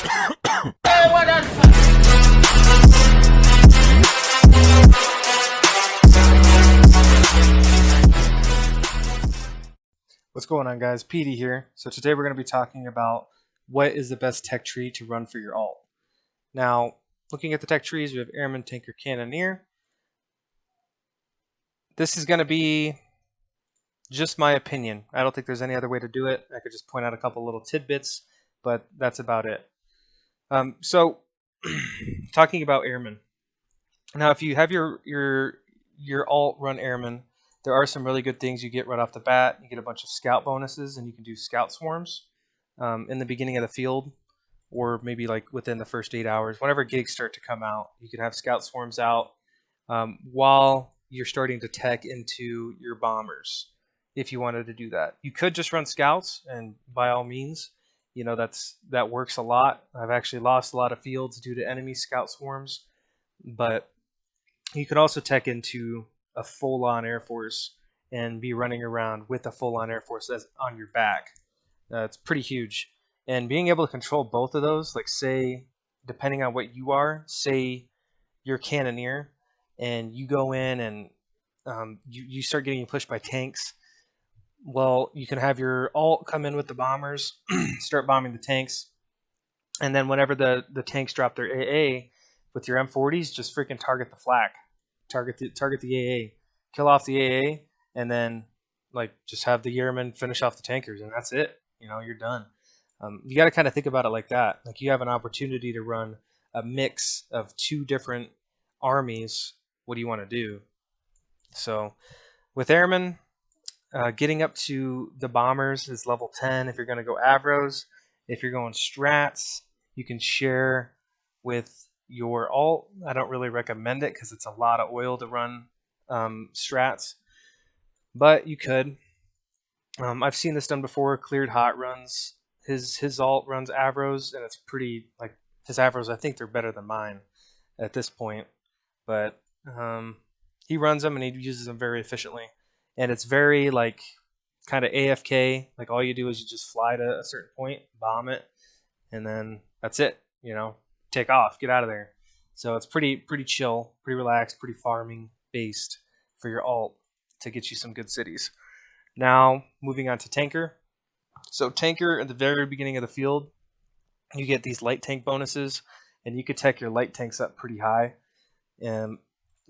What's going on, guys? Peety here. So today we're going to be talking about what is the best tech tree to run for your alt. Now, looking at the tech trees, we have Airman, Tanker, Cannoneer. This is going to be just my opinion. I don't think there's any other way to do it. I could just point out a couple little tidbits, but that's about it. So, talking about Airman. Now, if you have your alt run Airman, there are some really good things you get right off the bat. You get a bunch of scout bonuses, and you can do scout swarms in the beginning of the field, or maybe like within the first 8 hours. Whenever gigs start to come out, you can have scout swarms out while you're starting to tech into your bombers. If you wanted to do that, you could just run scouts, and by all means, you know that works a lot. I've actually lost a lot of fields due to enemy scout swarms, but you could also tech into a full-on Air Force and be running around with a full-on Air Force that's on your back. It's pretty huge. And being able to control both of those, like say, depending on what you are, say you're Cannoneer and you go in and you start getting pushed by tanks, well, you can have your alt come in with the bombers, start bombing the tanks, and then whenever the tanks drop their AA, with your M40s, just freaking target the flak. Target the AA, kill off the AA, and then like just have the airmen finish off the tankers, and that's it. You know, you're done. You got to kind of think about it like that. Like you have an opportunity to run a mix of two different armies. What do you want to do? So with airmen, getting up to the bombers is level 10 if you're going to go Avros. If you're going strats, you can share with your alt. I don't really recommend it because it's a lot of oil to run strats, but you could. I've seen this done before. Cleared Hot runs his alt runs Avros, and it's pretty like his Avros. I think they're better than mine at this point, but he runs them and he uses them very efficiently, and it's very like kind of AFK. Like all you do is you just fly to a certain point, bomb it, and then that's it. You know, take off, get out of there. So it's pretty chill, pretty relaxed, pretty farming based for your alt to get you some good cities. Now moving on to Tanker. So Tanker at the very beginning of the field, you get these light tank bonuses, and you could tech your light tanks up pretty high. And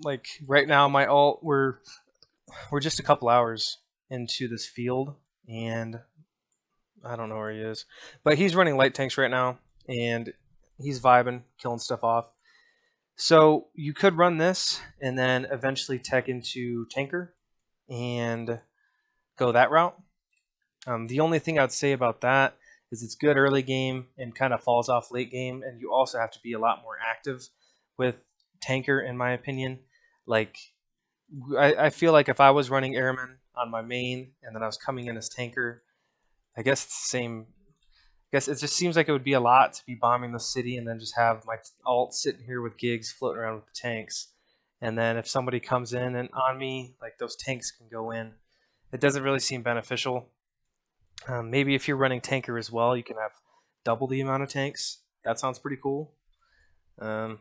like right now, my alt we're just a couple hours into this field, and I don't know where he is, but he's running light tanks right now, and he's vibing, killing stuff off. So you could run this and then eventually tech into Tanker and go that route. The only thing I'd say about that is it's good early game and kind of falls off late game, and you also have to be a lot more active with Tanker, in my opinion. Like, I feel like if I was running Airman on my main and then I was coming in as Tanker, I guess it's the same. I guess it just seems like it would be a lot to be bombing the city and then just have my alt sitting here with gigs floating around with the tanks. And then if somebody comes in and on me, like those tanks can go in. It doesn't really seem beneficial. Maybe if you're running Tanker as well, you can have double the amount of tanks. That sounds pretty cool. That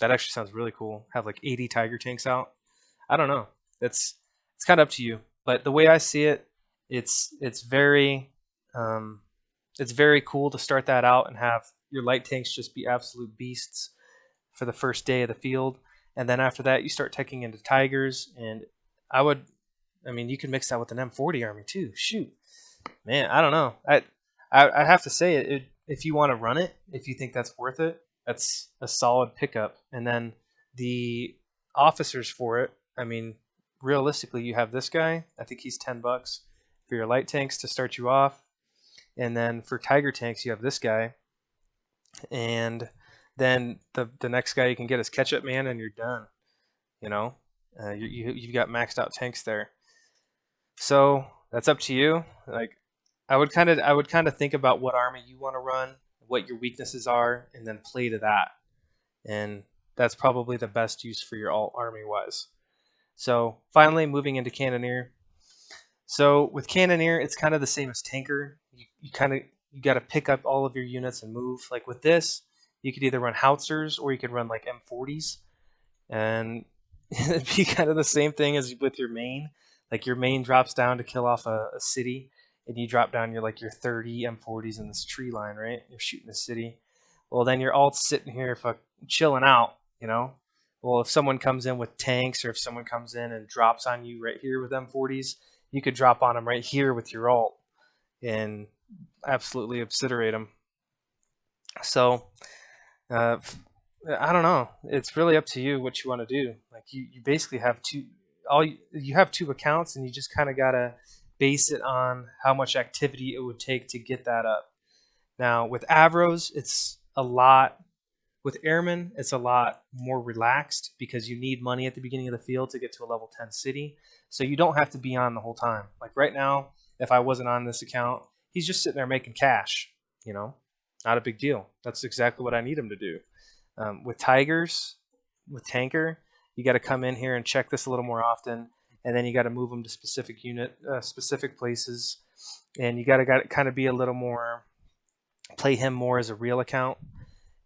actually sounds really cool. Have like 80 Tiger tanks out. I don't know. It's kind of up to you. But the way I see it, it's very cool to start that out and have your light tanks just be absolute beasts for the first day of the field, and then after that you start teching into Tigers. And you can mix that with an M40 army too. Shoot, man, I don't know. I have to say it if you want to run it, if you think that's worth it, that's a solid pickup. And then the officers for it, I mean, realistically, you have this guy. I think he's $10 for your light tanks to start you off. And then for Tiger tanks, you have this guy. And then the next guy you can get is Ketchup Man, and you're done. You know, you've got maxed out tanks there. So that's up to you. Like, I would kind of think about what army you want to run, what your weaknesses are, and then play to that. And that's probably the best use for your alt army wise. So finally, moving into Cannoneer. So with Cannoneer, it's kind of the same as Tanker. You kind of you got to pick up all of your units and move. Like with this, you could either run howitzers or you could run like M40s, and it'd be kind of the same thing as with your main. Like your main drops down to kill off a city, and you drop down your 30 M40s in this tree line, right? You're shooting the city. Well, then your alt's sitting here chilling out, you know. Well, if someone comes in with tanks, or if someone comes in and drops on you right here with M40s, you could drop on them right here with your alt and absolutely obsiderate them. So I don't know. It's really up to you what you want to do. Like you basically have you have two accounts, and you just kind of gotta base it on how much activity it would take to get that up. Now with Avros, it's a lot. With Airmen, it's a lot more relaxed because you need money at the beginning of the field to get to a level 10 city. So you don't have to be on the whole time. Like right now, if I wasn't on this account, he's just sitting there making cash. You know, not a big deal. That's exactly what I need him to do. With Tigers, with Tanker, you got to come in here and check this a little more often, and then you got to move them to specific places, and you got to kind of be a little more, play him more as a real account.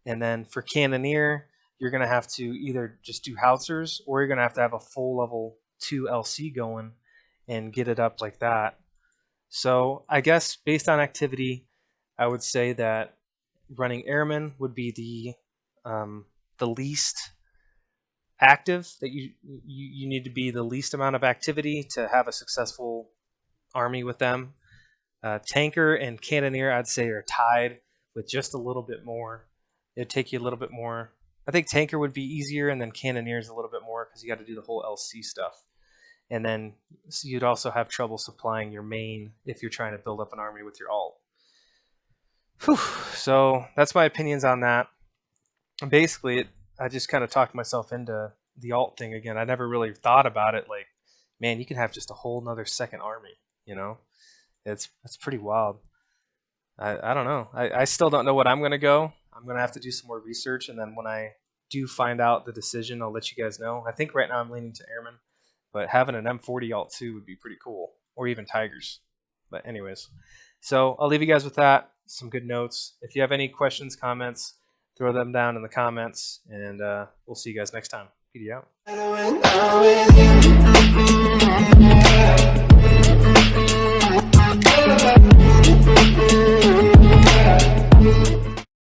And then for Cannoneer, you're going to have to either just do howitzers, or you're going to have a full level 2 LC going and get it up like that. So I guess based on activity, I would say that running Airmen would be the least active, that you need to be the least amount of activity to have a successful army with them. Tanker and Cannoneer, I'd say, are tied with just a little bit more. It'd take you a little bit more. I think Tanker would be easier, and then Cannoneer is a little bit more because you got to do the whole LC stuff. And then you'd also have trouble supplying your main if you're trying to build up an army with your alt. Whew. So that's my opinions on that. Basically, I just kind of talked myself into the alt thing again. I never really thought about it. Like, man, you can have just a whole nother second army. You know, it's pretty wild. I don't know. I still don't know what I'm gonna go. I'm gonna have to do some more research, and then when I do find out the decision, I'll let you guys know. I think right now I'm leaning to Airmen, but having an M40 alt too would be pretty cool, or even Tigers. But anyways, so I'll leave you guys with that. Some good notes. If you have any questions, comments, throw them down in the comments, and we'll see you guys next time. Peety out.